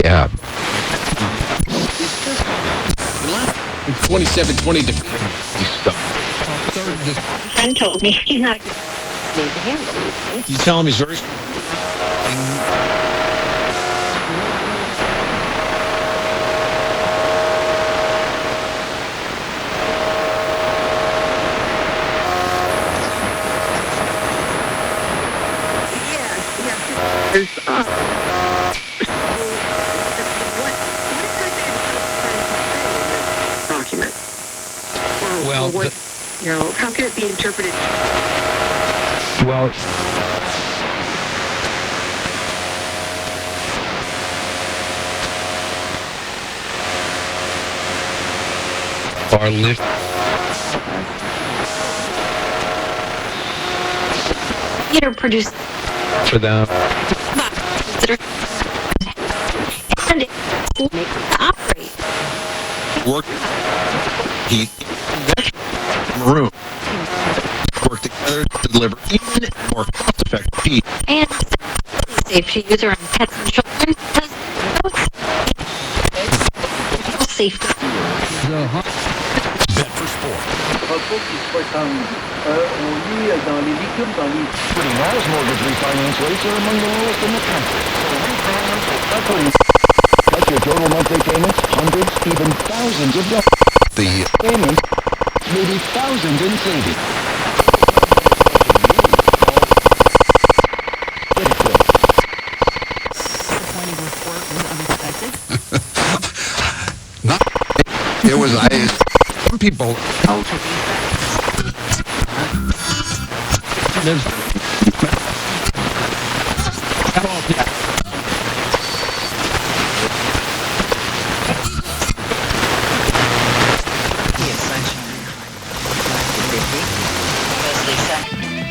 Yeah. 2720 to friend told me he's not going to handle it. you tell him he's very Document. well. What, how can it be interpreted? Well, our lift Produced for them. and it will make it operate. Work heat maroon work together to deliver even more cost-effective heat And safe to use around pets and children because no safety. bet for sport. Pretty nice mortgage refinance rates are among the lowest in the country. Cut your total monthly payments, hundreds, even thousands of dollars. The Payments, maybe thousands in savings. Get it quick. Disappointing report was unexpected. not it was some people there's